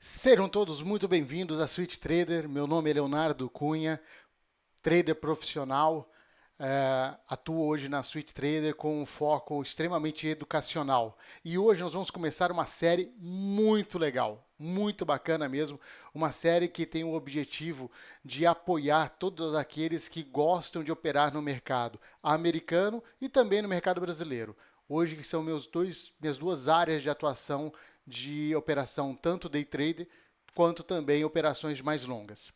Sejam todos muito bem-vindos à Switch Trader. Meu nome é Leonardo Cunha, trader profissional. Atuo hoje na Switch Trader com um foco extremamente educacional. E hoje nós vamos começar uma série muito legal, muito bacana mesmo. Uma série que tem o objetivo de apoiar todos aqueles que gostam de operar no mercado americano e também no mercado brasileiro. Hoje que são minhas duas áreas de atuação de operação, tanto day trader quanto também operações mais longas.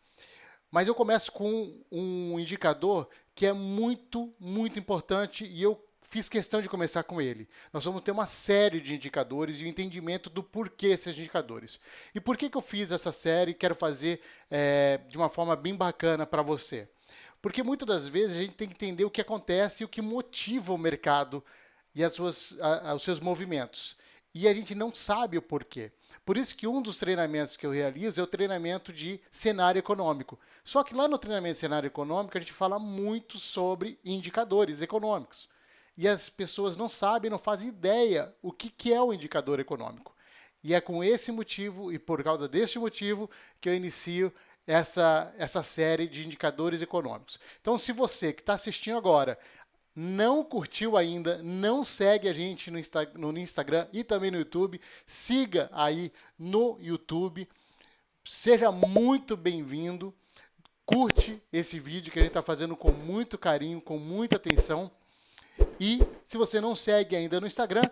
Mas eu começo com um indicador que é muito importante e eu fiz questão de começar com ele. Nós vamos ter uma série de indicadores e o entendimento do porquê esses indicadores. E por que eu fiz essa série e quero fazer de uma forma bem bacana para você? Porque muitas das vezes a gente tem que entender o que acontece e o que motiva o mercado e os seus movimentos. E a gente não sabe o porquê. Por isso que um dos treinamentos que eu realizo é o treinamento de cenário econômico. Só que lá no treinamento de cenário econômico a gente fala muito sobre indicadores econômicos. E as pessoas não sabem, não fazem ideia o que é o indicador econômico. E é com esse motivo e por causa desse motivo que eu inicio essa série de indicadores econômicos. Então, se você que está assistindo agora não curtiu ainda, não segue a gente no Instagram e também no YouTube, siga aí no YouTube. Seja muito bem-vindo. Curte esse vídeo que a gente está fazendo com muito carinho, com muita atenção. E se você não segue ainda no Instagram,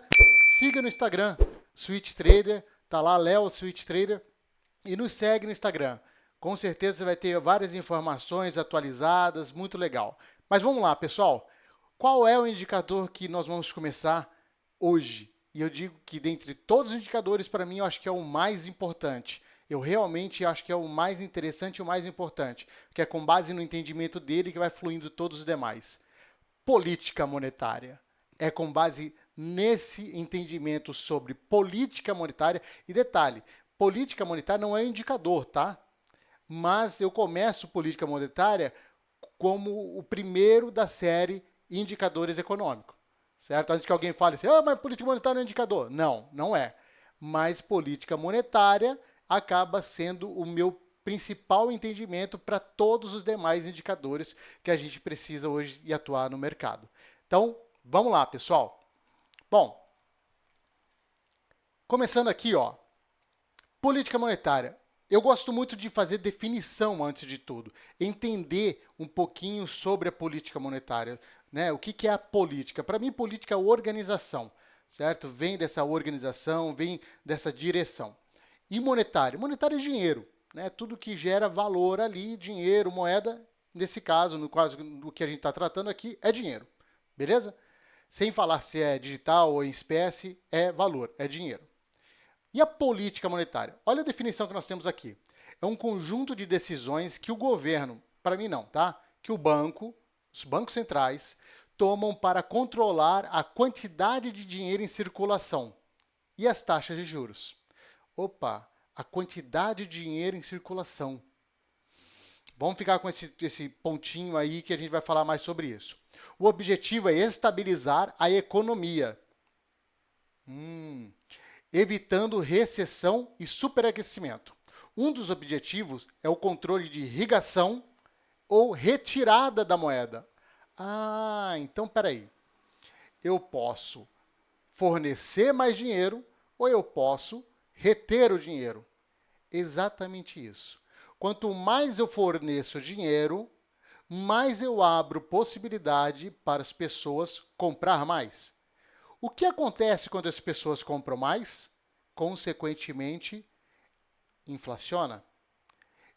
siga no Instagram, Switch Trader, tá lá, Léo Switch Trader, e nos segue no Instagram. Com certeza você vai ter várias informações atualizadas, muito legal. Mas vamos lá, pessoal. Qual é o indicador que nós vamos começar hoje? E eu digo que dentre todos os indicadores, para mim, eu acho que é o mais importante. Eu realmente acho que é o mais interessante e o mais importante, que é com base no entendimento dele que vai fluindo todos os demais. Política monetária. É com base nesse entendimento sobre política monetária. E detalhe, política monetária não é um indicador, tá? Mas eu começo política monetária como o primeiro da série indicadores econômicos, certo? Antes que alguém fale assim, mas política monetária não é indicador. Não, não é. Mas política monetária acaba sendo o meu principal entendimento para todos os demais indicadores que a gente precisa hoje e atuar no mercado. Então, vamos lá, pessoal. Bom, começando aqui, ó, política monetária. Eu gosto muito de fazer definição antes de tudo, entender um pouquinho sobre a política monetária, né? O que é a política? Para mim, política é organização, certo? Vem dessa organização, vem dessa direção. E monetário? Monetário é dinheiro, né? Tudo que gera valor ali, dinheiro, moeda, nesse caso, no caso do que a gente está tratando aqui, é dinheiro, beleza? Sem falar se é digital ou em espécie, é valor, é dinheiro. E a política monetária? Olha a definição que nós temos aqui. É um conjunto de decisões que o governo, para mim não, tá? Que os bancos centrais, tomam para controlar a quantidade de dinheiro em circulação e as taxas de juros. Opa, a quantidade de dinheiro em circulação. Vamos ficar com esse pontinho aí que a gente vai falar mais sobre isso. O objetivo é estabilizar a economia. Evitando recessão e superaquecimento. Um dos objetivos é o controle de irrigação ou retirada da moeda. Então peraí. Eu posso fornecer mais dinheiro ou eu posso reter o dinheiro. Exatamente isso. Quanto mais eu forneço dinheiro, mais eu abro possibilidade para as pessoas comprar mais. O que acontece quando as pessoas compram mais? Consequentemente, inflaciona.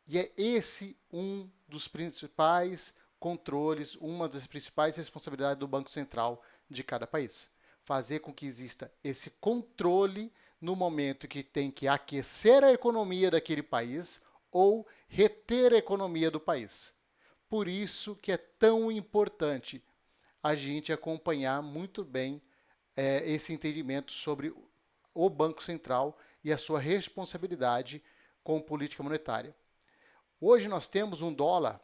E é esse um dos principais controles, uma das principais responsabilidades do Banco Central de cada país. Fazer com que exista esse controle no momento que tem que aquecer a economia daquele país ou reter a economia do país. Por isso que é tão importante a gente acompanhar muito bem esse entendimento sobre o Banco Central e a sua responsabilidade com política monetária. Hoje nós temos um dólar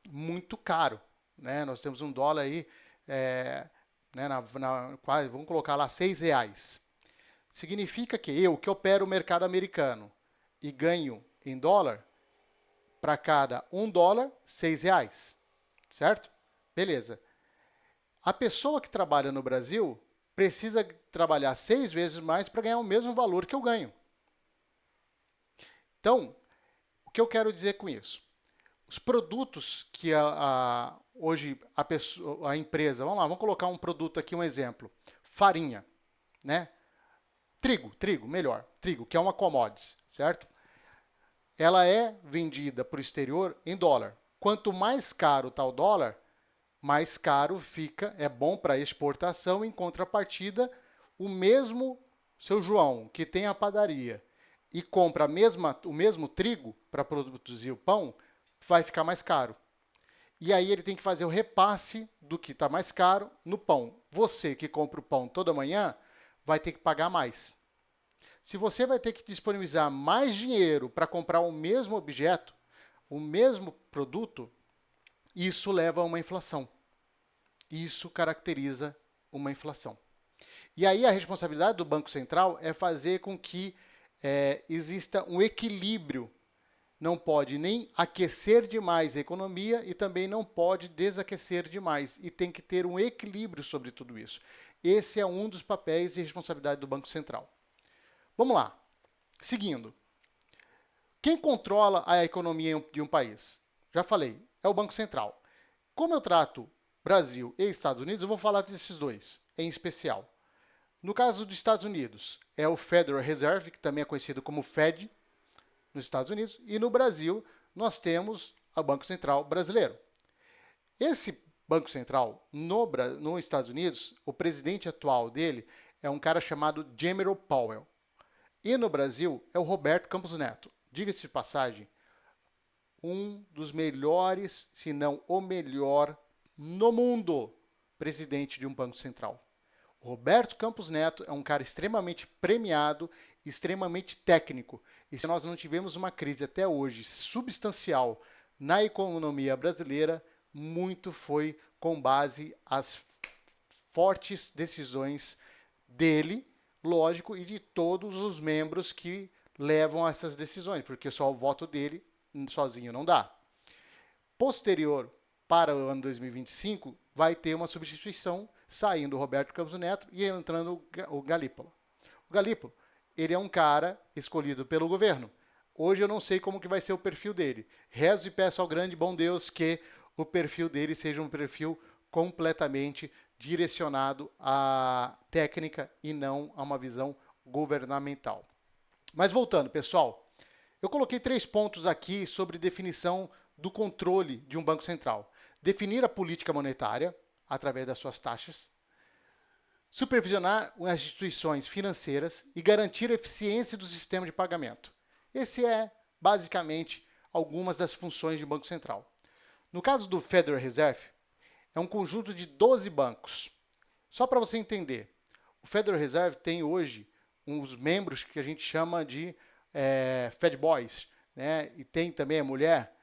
muito caro, né? Nós temos um dólar aí, né, quase, vamos colocar lá R$ 6. Significa que eu, que opero o mercado americano, e ganho em dólar, para cada $1, R$ 6, certo? Beleza. A pessoa que trabalha no Brasil precisa trabalhar 6 vezes mais para ganhar o mesmo valor que eu ganho. Então, o que eu quero dizer com isso? Os produtos que hoje a empresa, vamos colocar um produto aqui, um exemplo, farinha, né? Trigo, que é uma commodity, certo? Ela é vendida para o exterior em dólar. Quanto mais caro está o dólar, mais caro fica, é bom para exportação, em contrapartida, o mesmo seu João, que tem a padaria e compra o mesmo trigo para produzir o pão, vai ficar mais caro. E aí ele tem que fazer o repasse do que está mais caro no pão. Você que compra o pão toda manhã, vai ter que pagar mais. Se você vai ter que disponibilizar mais dinheiro para comprar o mesmo objeto, o mesmo produto, isso leva a uma inflação. Isso caracteriza uma inflação. E aí a responsabilidade do Banco Central é fazer com que exista um equilíbrio. Não pode nem aquecer demais a economia e também não pode desaquecer demais. E tem que ter um equilíbrio sobre tudo isso. Esse é um dos papéis de responsabilidade do Banco Central. Vamos lá. Seguindo. Quem controla a economia de um país? Já falei, é o Banco Central. Como eu trato Brasil e Estados Unidos, eu vou falar desses dois em especial. No caso dos Estados Unidos, é o Federal Reserve, que também é conhecido como Fed, nos Estados Unidos, e no Brasil nós temos o Banco Central brasileiro. Esse Banco Central, nos Estados Unidos, o presidente atual dele é um cara chamado Jerome Powell. E no Brasil é o Roberto Campos Neto. Diga-se de passagem, um dos melhores, se não o melhor no mundo, presidente de um banco central. O Roberto Campos Neto é um cara extremamente premiado, extremamente técnico. E se nós não tivemos uma crise até hoje substancial na economia brasileira, muito foi com base às fortes decisões dele, lógico, e de todos os membros que levam a essas decisões, porque só o voto dele sozinho não dá. Posterior para o ano 2025, vai ter uma substituição, saindo o Roberto Campos Neto e entrando o Galípolo. O Galípolo, ele é um cara escolhido pelo governo. Hoje eu não sei como que vai ser o perfil dele. Rezo e peço ao grande bom Deus que o perfil dele seja um perfil completamente direcionado à técnica e não a uma visão governamental. Mas voltando, pessoal, eu coloquei 3 pontos aqui sobre definição do controle de um banco central. Definir a política monetária através das suas taxas, supervisionar as instituições financeiras e garantir a eficiência do sistema de pagamento. Esse é, basicamente, algumas das funções de um banco central. No caso do Federal Reserve, é um conjunto de 12 bancos. Só para você entender, o Federal Reserve tem hoje uns membros que a gente chama de Fed Boys, né? E tem também a mulher.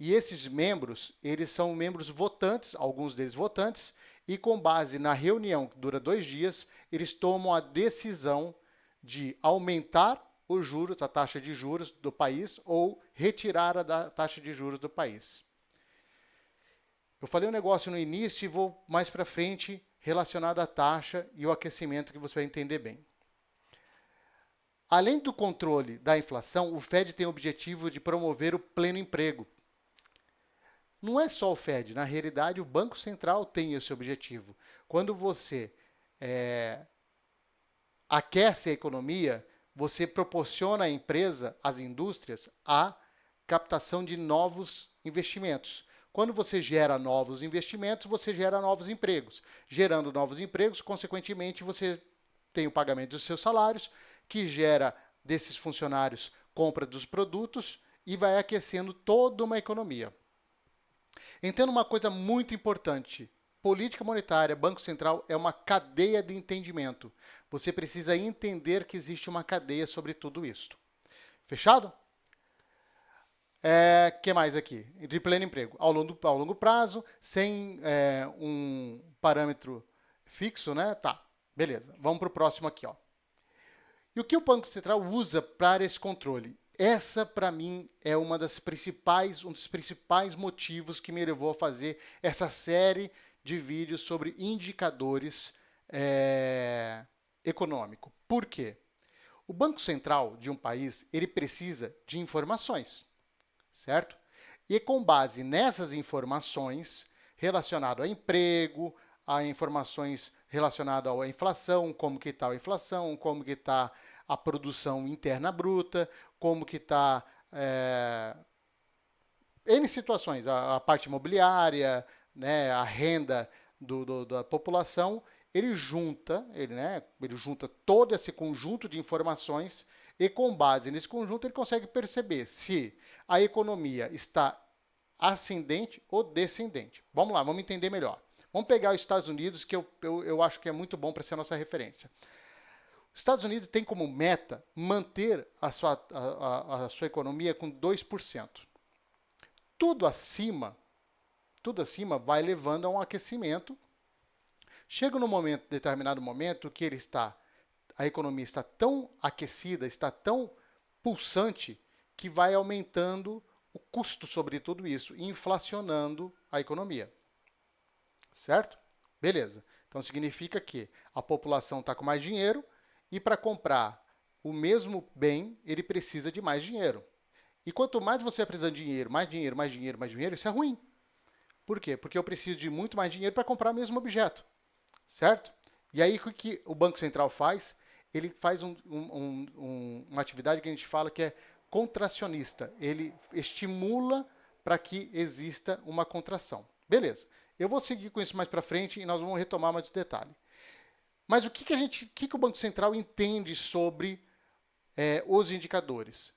E esses membros, eles são membros votantes, alguns deles votantes, e com base na reunião que dura 2 dias, eles tomam a decisão de aumentar os juros, a taxa de juros do país, ou retirar a taxa de juros do país. Eu falei um negócio no início e vou mais para frente relacionado à taxa e o aquecimento que você vai entender bem. Além do controle da inflação, o Fed tem o objetivo de promover o pleno emprego. Não é só o Fed, na realidade o Banco Central tem esse objetivo. Quando você aquece a economia, você proporciona à empresa, às indústrias, a captação de novos investimentos. Quando você gera novos investimentos, você gera novos empregos. Gerando novos empregos, consequentemente, você tem o pagamento dos seus salários, que gera desses funcionários compra dos produtos e vai aquecendo toda uma economia. Entenda uma coisa muito importante. Política monetária, Banco Central é uma cadeia de entendimento. Você precisa entender que existe uma cadeia sobre tudo isso. Fechado? Que mais aqui? De pleno emprego. Ao longo prazo, sem um parâmetro fixo, né? Tá, beleza. Vamos para o próximo aqui, ó. E o que o Banco Central usa para esse controle? Essa, para mim, é um dos principais motivos que me levou a fazer essa série de vídeos sobre indicadores econômicos. Por quê? O Banco Central de um país, ele precisa de informações, certo? E com base nessas informações relacionadas ao emprego, a informações relacionadas à inflação, como que está a inflação, como que está a produção interna bruta, como que está N situações, a parte imobiliária, né, a renda da população, ele junta todo esse conjunto de informações e com base nesse conjunto ele consegue perceber se a economia está ascendente ou descendente. Vamos lá, vamos entender melhor. Vamos pegar os Estados Unidos, que eu acho que é muito bom para ser a nossa referência. Os Estados Unidos tem como meta manter a sua economia com 2%. Tudo acima vai levando a um aquecimento. Chega num determinado momento que a economia está tão aquecida, está tão pulsante, que vai aumentando o custo sobre tudo isso, inflacionando a economia. Certo? Beleza. Então significa que a população está com mais dinheiro e para comprar o mesmo bem, ele precisa de mais dinheiro. E quanto mais você vai precisando de dinheiro, mais dinheiro, mais dinheiro, mais dinheiro, isso é ruim. Por quê? Porque eu preciso de muito mais dinheiro para comprar o mesmo objeto. Certo? E aí o que o Banco Central faz? Ele faz uma atividade que a gente fala que é contracionista. Ele estimula para que exista uma contração. Beleza. Eu vou seguir com isso mais para frente e nós vamos retomar mais o detalhe. Mas o que o Banco Central entende sobre os indicadores?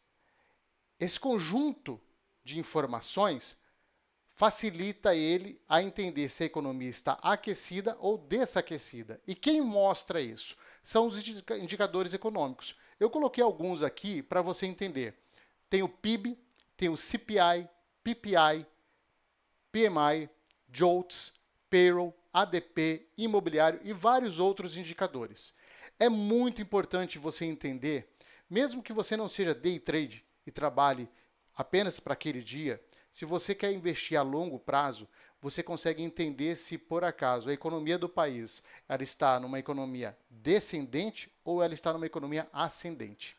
Esse conjunto de informações facilita ele a entender se a economia está aquecida ou desaquecida. E quem mostra isso? São os indicadores econômicos. Eu coloquei alguns aqui para você entender. Tem o PIB, tem o CPI, PPI, PMI, JOLTS, Payroll, ADP, imobiliário e vários outros indicadores. É muito importante você entender, mesmo que você não seja day trade e trabalhe apenas para aquele dia, se você quer investir a longo prazo, você consegue entender se, por acaso, a economia do país ela está numa economia descendente ou ela está numa economia ascendente.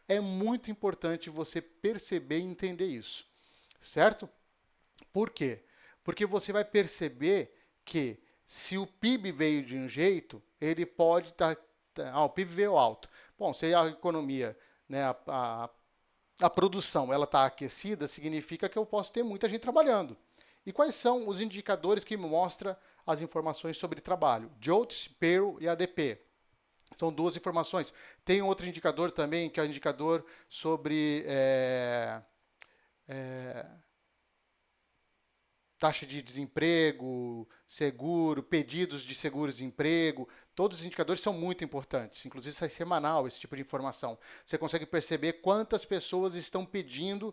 É muito importante você perceber e entender isso, certo? Por quê? Porque você vai perceber que se o PIB veio de um jeito, ele pode estar... o PIB veio alto. Bom, se a economia, né, a produção ela está aquecida, significa que eu posso ter muita gente trabalhando. E quais são os indicadores que mostram as informações sobre trabalho? JOLTS, Payroll e ADP. São duas informações. Tem outro indicador também, que é o indicador sobre taxa de desemprego, seguro, pedidos de seguros-desemprego. Todos os indicadores são muito importantes, inclusive sai semanal esse tipo de informação. Você consegue perceber quantas pessoas estão pedindo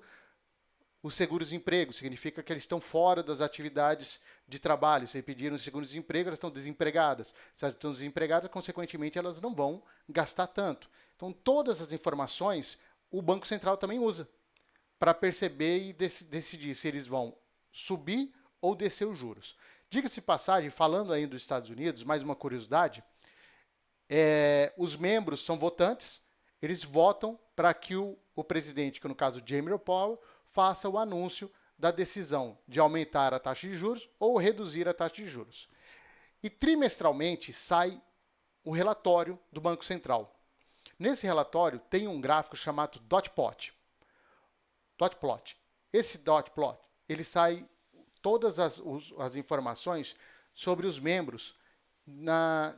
o seguro-desemprego, significa que eles estão fora das atividades de trabalho. Se pediram seguro-desemprego, elas estão desempregadas. Se elas estão desempregadas, consequentemente, elas não vão gastar tanto. Então, todas as informações o Banco Central também usa para perceber e decidir se eles vão subir ou descer os juros. Diga-se de passagem, falando aí dos Estados Unidos, mais uma curiosidade, os membros são votantes, eles votam para que o presidente, que no caso Jerome Powell, faça o anúncio da decisão de aumentar a taxa de juros ou reduzir a taxa de juros. E trimestralmente sai o relatório do Banco Central. Nesse relatório tem um gráfico chamado dot plot. Esse dot plot, ele sai todas as informações sobre os membros,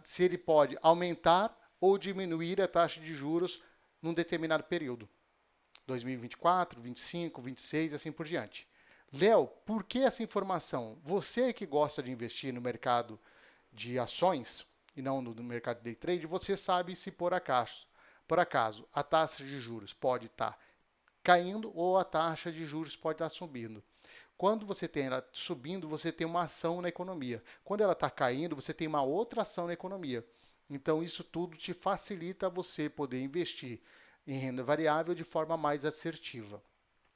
se ele pode aumentar ou diminuir a taxa de juros num determinado período. 2024, 25, 26 e assim por diante. Léo, por que essa informação? Você que gosta de investir no mercado de ações e não no mercado de day trade, você sabe se por acaso a taxa de juros pode estar caindo ou a taxa de juros pode estar subindo. Quando você tem ela subindo, você tem uma ação na economia. Quando ela está caindo, você tem uma outra ação na economia. Então, isso tudo te facilita você poder investir em renda variável de forma mais assertiva.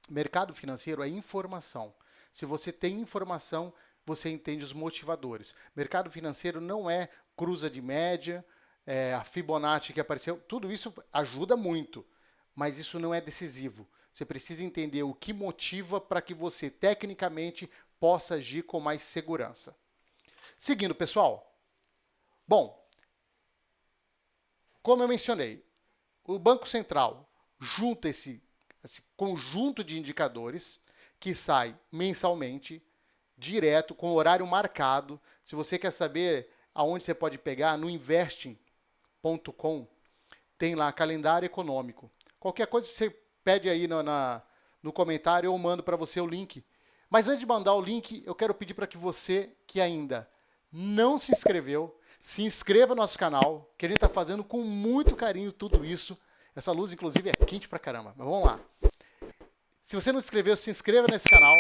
Mercado financeiro é informação. Se você tem informação, você entende os motivadores. Mercado financeiro não é cruza de média, a Fibonacci que apareceu, tudo isso ajuda muito, mas isso não é decisivo. Você precisa entender o que motiva para que você, tecnicamente, possa agir com mais segurança. Seguindo, pessoal. Bom, como eu mencionei, o Banco Central junta esse conjunto de indicadores que sai mensalmente, direto, com horário marcado. Se você quer saber aonde você pode pegar, no investing.com, tem lá calendário econômico. Qualquer coisa você pede aí no comentário, eu mando para você o link. Mas antes de mandar o link, eu quero pedir para que você que ainda não se inscreveu, se inscreva no nosso canal, que a gente está fazendo com muito carinho tudo isso. Essa luz, inclusive, é quente pra caramba, mas vamos lá. Se você não se inscreveu, se inscreva nesse canal.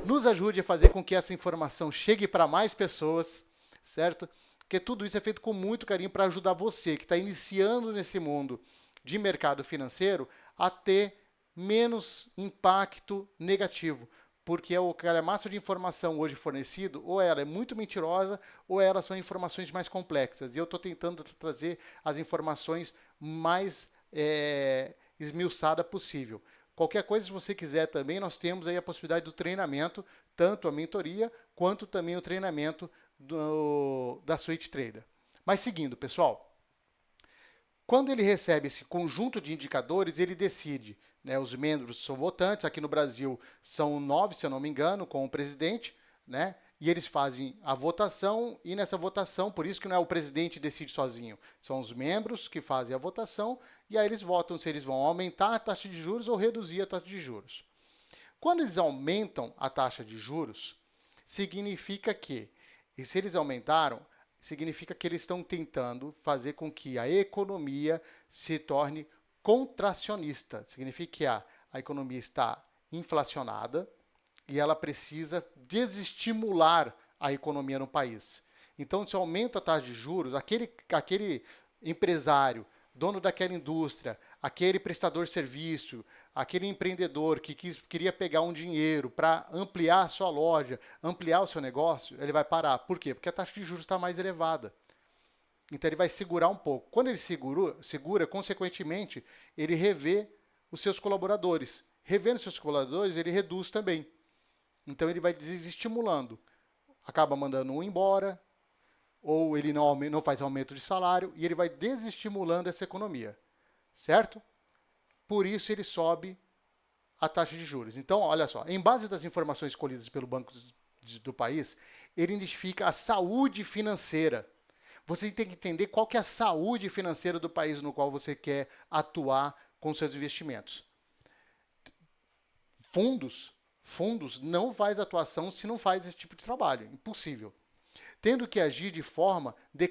Nos ajude a fazer com que essa informação chegue para mais pessoas, certo? Porque tudo isso é feito com muito carinho para ajudar você que está iniciando nesse mundo de mercado financeiro a ter menos impacto negativo. Porque o calhamaço de informação hoje fornecido, ou ela é muito mentirosa, ou elas são informações mais complexas. E eu estou tentando trazer as informações mais esmiuçada possível. Qualquer coisa, se você quiser também, nós temos aí a possibilidade do treinamento, tanto a mentoria, quanto também o treinamento da Switch Trader. Mas seguindo, pessoal, quando ele recebe esse conjunto de indicadores, ele decide, né, os membros são votantes, aqui no Brasil são 9, se eu não me engano, com o presidente, né, e eles fazem a votação, e nessa votação, por isso que não é o presidente que decide sozinho, são os membros que fazem a votação, e aí eles votam se eles vão aumentar a taxa de juros ou reduzir a taxa de juros. Quando eles aumentam a taxa de juros, significa que, e se eles aumentaram, significa que eles estão tentando fazer com que a economia se torne contracionista. Significa que a economia está inflacionada e ela precisa desestimular a economia no país. Então, se aumenta a taxa de juros, aquele empresário, dono daquela indústria, aquele prestador de serviço, aquele empreendedor que queria pegar um dinheiro para ampliar a sua loja, ampliar o seu negócio, ele vai parar. Por quê? Porque a taxa de juros está mais elevada. Então ele vai segurar um pouco. Quando ele segura, consequentemente, ele revê os seus colaboradores. Revendo seus colaboradores, ele reduz também. Então ele vai desestimulando. Acaba mandando um embora, ou ele não faz aumento de salário, e ele vai desestimulando essa economia, certo? Por isso ele sobe a taxa de juros. Então, olha só, em base das informações colhidas pelo Banco do país, ele identifica a saúde financeira. Você tem que entender qual que é a saúde financeira do país no qual você quer atuar com seus investimentos. Fundos não faz atuação se não faz esse tipo de trabalho, impossível. Tendo que agir de forma de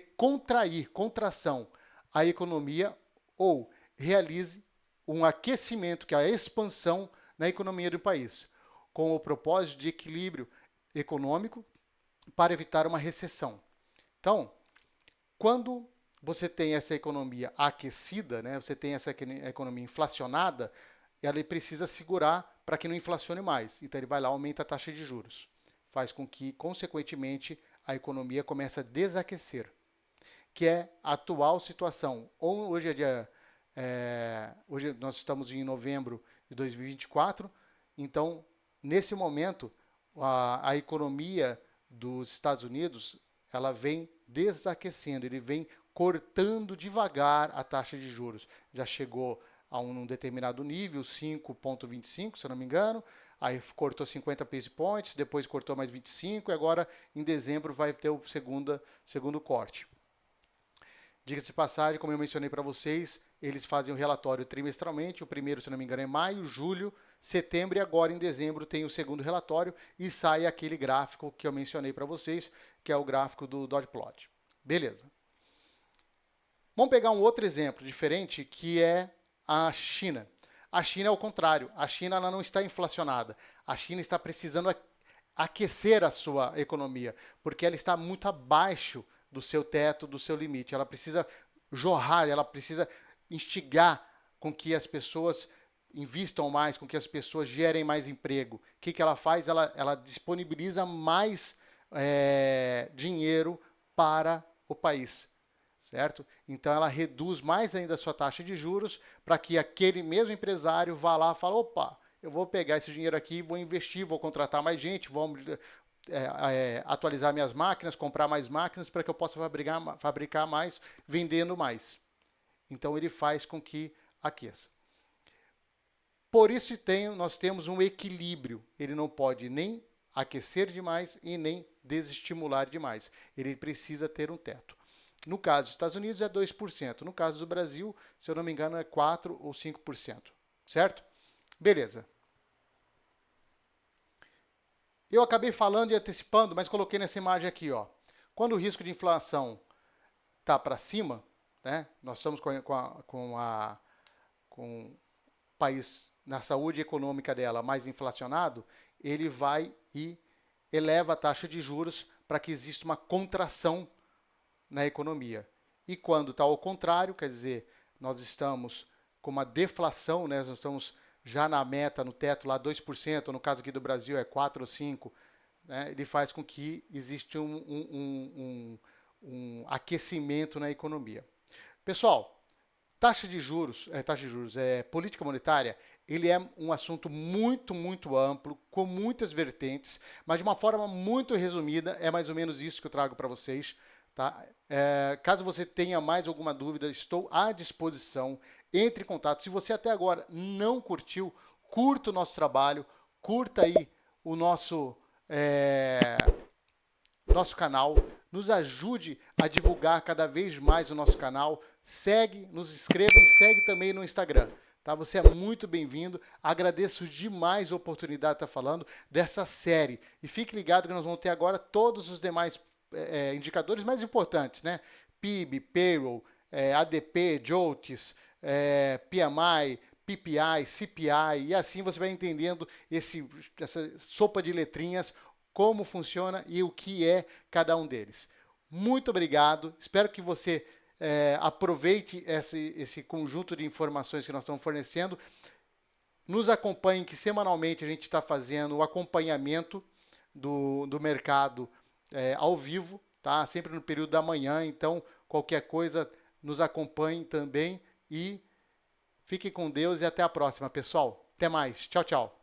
contração, a economia ou realize um aquecimento, que é a expansão na economia do país, com o propósito de equilíbrio econômico para evitar uma recessão. Então, quando você tem essa economia aquecida, né, você tem essa economia inflacionada, ela precisa segurar para que não inflacione mais. Então, ele vai lá e aumenta a taxa de juros. Faz com que, consequentemente, a economia comece a desaquecer, que é a atual situação. Hoje hoje nós estamos em novembro de 2024, então, nesse momento, a economia dos Estados Unidos ela vem desaquecendo, ele vem cortando devagar a taxa de juros. Já chegou a um determinado nível, 5,25, se eu não me engano, aí cortou 50 base points, depois cortou mais 25 e agora em dezembro vai ter o segundo corte. Diga-se de passagem, como eu mencionei para vocês, eles fazem o relatório trimestralmente, o primeiro, se não me engano, é maio, julho, setembro e agora em dezembro tem o segundo relatório e sai aquele gráfico que eu mencionei para vocês, que é o gráfico do dot plot. Beleza. Vamos pegar um outro exemplo diferente, que é a China. A China é o contrário. A China ela não está inflacionada. A China está precisando aquecer a sua economia, porque ela está muito abaixo do seu teto, do seu limite. Ela precisa jorrar, ela precisa instigar com que as pessoas investam mais, com que as pessoas gerem mais emprego. O que ela faz? Ela disponibiliza mais dinheiro para o país, certo? Então ela reduz mais ainda a sua taxa de juros para que aquele mesmo empresário vá lá e fale, opa, eu vou pegar esse dinheiro aqui, vou investir, vou contratar mais gente, vou atualizar minhas máquinas, comprar mais máquinas para que eu possa fabricar mais, vendendo mais. Então ele faz com que aqueça. Por isso nós temos um equilíbrio. Ele não pode nem aquecer demais e nem desestimular demais. Ele precisa ter um teto. No caso dos Estados Unidos é 2%. No caso do Brasil, se eu não me engano, é 4% ou 5%. Certo? Beleza. Eu acabei falando e antecipando, mas coloquei nessa imagem aqui, ó. Quando o risco de inflação está para cima, né, nós estamos com o país na saúde econômica dela mais inflacionado, ele vai e eleva a taxa de juros para que exista uma contração na economia. E quando está ao contrário, quer dizer, nós estamos com uma deflação, né, nós estamos já na meta, no teto lá 2%, no caso aqui do Brasil é 4 ou 5%, né, ele faz com que exista um aquecimento na economia. Pessoal, taxa de juros, política monetária, ele é um assunto muito, muito amplo, com muitas vertentes, mas de uma forma muito resumida, é mais ou menos isso que eu trago para vocês. Tá? Caso você tenha mais alguma dúvida, estou à disposição. Entre em contato. Se você até agora não curtiu, curta o nosso trabalho, curta aí o nosso canal, nos ajude a divulgar cada vez mais o nosso canal, segue, nos inscreva e segue também no Instagram. Tá? Você é muito bem-vindo, agradeço demais a oportunidade de estar falando dessa série. E fique ligado que nós vamos ter agora todos os demais indicadores mais importantes, né? PIB, Payroll, ADP, JOLTS, PMI, PPI, CPI, e assim você vai entendendo essa sopa de letrinhas, como funciona e o que é cada um deles. Muito obrigado, espero que você aproveite esse conjunto de informações que nós estamos fornecendo. Nos acompanhe, que semanalmente a gente está fazendo o acompanhamento do mercado ao vivo, tá? Sempre no período da manhã, então qualquer coisa nos acompanhe também e fique com Deus e até a próxima, pessoal. Até mais. Tchau, tchau.